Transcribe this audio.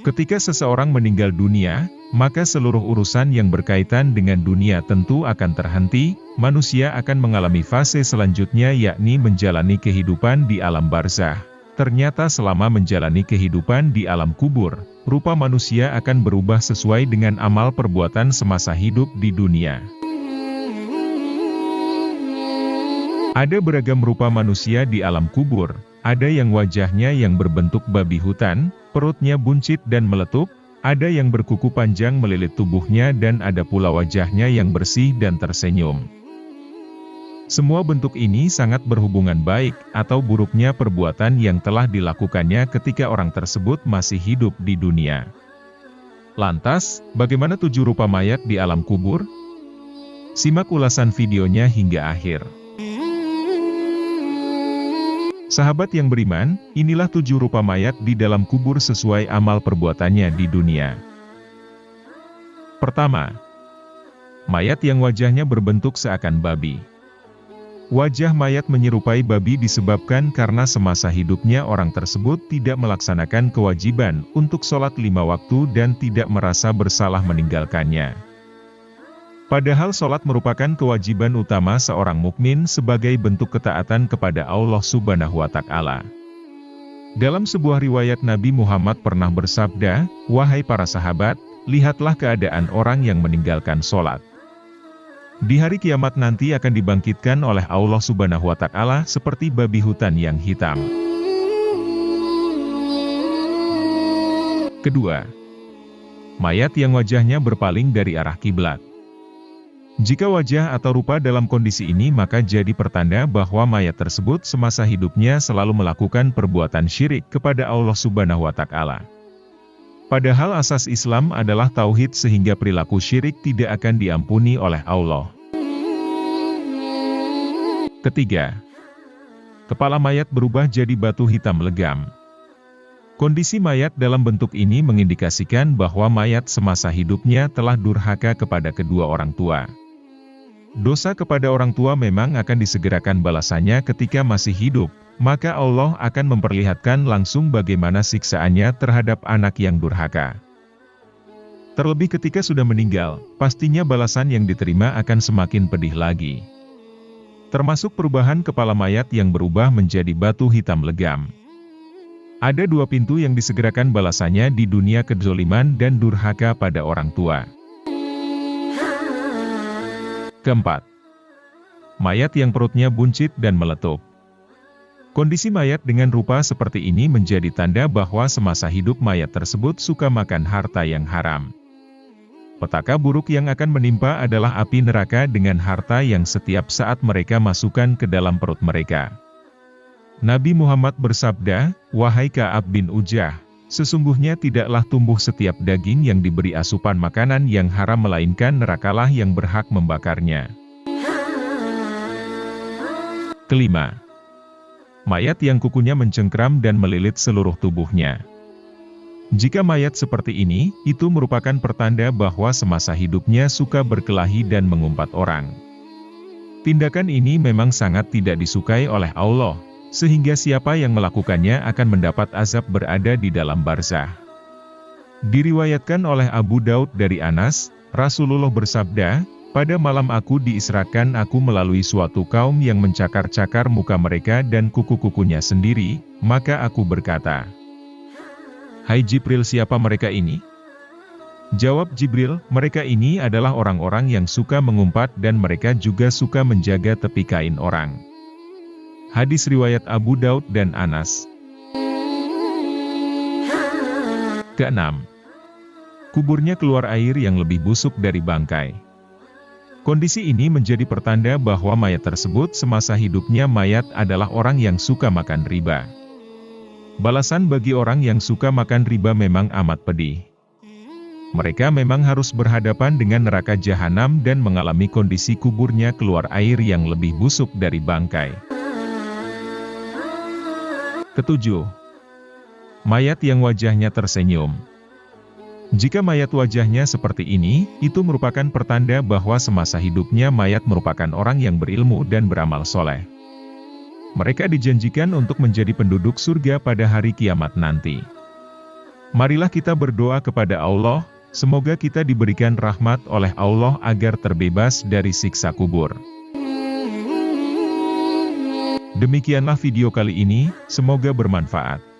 Ketika seseorang meninggal dunia, maka seluruh urusan yang berkaitan dengan dunia tentu akan terhenti, manusia akan mengalami fase selanjutnya yakni menjalani kehidupan di alam barzah. Ternyata selama menjalani kehidupan di alam kubur, rupa manusia akan berubah sesuai dengan amal perbuatan semasa hidup di dunia. Ada beragam rupa manusia di alam kubur, ada yang wajahnya yang berbentuk babi hutan, perutnya buncit dan meletup, ada yang berkuku panjang melilit tubuhnya dan ada pula wajahnya yang bersih dan tersenyum. Semua bentuk ini sangat berhubungan baik atau buruknya perbuatan yang telah dilakukannya ketika orang tersebut masih hidup di dunia. Lantas, bagaimana 7 rupa mayat di alam kubur? Simak ulasan videonya hingga akhir. Sahabat yang beriman, inilah 7 rupa mayat di dalam kubur sesuai amal perbuatannya di dunia. Pertama, mayat yang wajahnya berbentuk seakan babi. Wajah mayat menyerupai babi disebabkan karena semasa hidupnya orang tersebut tidak melaksanakan kewajiban untuk sholat 5 waktu dan tidak merasa bersalah meninggalkannya. Padahal sholat merupakan kewajiban utama seorang mukmin sebagai bentuk ketaatan kepada Allah Subhanahu wa Ta'ala. Dalam sebuah riwayat Nabi Muhammad pernah bersabda, "Wahai para sahabat, lihatlah keadaan orang yang meninggalkan sholat. Di hari kiamat nanti akan dibangkitkan oleh Allah Subhanahu wa Ta'ala seperti babi hutan yang hitam." Kedua, mayat yang wajahnya berpaling dari arah kiblat. Jika wajah atau rupa dalam kondisi ini maka jadi pertanda bahwa mayat tersebut semasa hidupnya selalu melakukan perbuatan syirik kepada Allah Subhanahu wa Ta'ala. Padahal asas Islam adalah tauhid sehingga perilaku syirik tidak akan diampuni oleh Allah. Ketiga, kepala mayat berubah jadi batu hitam legam. Kondisi mayat dalam bentuk ini mengindikasikan bahwa mayat semasa hidupnya telah durhaka kepada kedua orang tua. Dosa kepada orang tua memang akan disegerakan balasannya ketika masih hidup, maka Allah akan memperlihatkan langsung bagaimana siksaannya terhadap anak yang durhaka. Terlebih ketika sudah meninggal, pastinya balasan yang diterima akan semakin pedih lagi. Termasuk perubahan kepala mayat yang berubah menjadi batu hitam legam. Ada 2 pintu yang disegerakan balasannya di dunia: kedzoliman dan durhaka pada orang tua. Keempat, mayat yang perutnya buncit dan meletup. Kondisi mayat dengan rupa seperti ini menjadi tanda bahwa semasa hidup mayat tersebut suka makan harta yang haram. Petaka buruk yang akan menimpa adalah api neraka dengan harta yang setiap saat mereka masukkan ke dalam perut mereka. Nabi Muhammad bersabda, "Wahai Ka'ab bin Ujah, sesungguhnya tidaklah tumbuh setiap daging yang diberi asupan makanan yang haram melainkan nerakalah yang berhak membakarnya." Kelima, mayat yang kukunya mencengkram dan melilit seluruh tubuhnya. Jika mayat seperti ini, itu merupakan pertanda bahwa semasa hidupnya suka berkelahi dan mengumpat orang. Tindakan ini memang sangat tidak disukai oleh Allah, sehingga siapa yang melakukannya akan mendapat azab berada di dalam barzah. Diriwayatkan oleh Abu Daud dari Anas, Rasulullah bersabda, "Pada malam aku diisrakan aku melalui suatu kaum yang mencakar-cakar muka mereka dan kuku-kukunya sendiri, maka aku berkata, 'Hai Jibril, siapa mereka ini?' Jawab Jibril, 'Mereka ini adalah orang-orang yang suka mengumpat dan mereka juga suka menjaga tepi kain orang.'" Hadis riwayat Abu Daud dan Anas. Keenam, kuburnya keluar air yang lebih busuk dari bangkai. Kondisi ini menjadi pertanda bahwa mayat tersebut semasa hidupnya mayat adalah orang yang suka makan riba. Balasan bagi orang yang suka makan riba memang amat pedih. Mereka memang harus berhadapan dengan neraka jahanam dan mengalami kondisi kuburnya keluar air yang lebih busuk dari bangkai. Ketujuh, mayat yang wajahnya tersenyum. Jika mayat wajahnya seperti ini, itu merupakan pertanda bahwa semasa hidupnya mayat merupakan orang yang berilmu dan beramal soleh. Mereka dijanjikan untuk menjadi penduduk surga pada hari kiamat nanti. Marilah kita berdoa kepada Allah, semoga kita diberikan rahmat oleh Allah agar terbebas dari siksa kubur. Demikianlah video kali ini, semoga bermanfaat.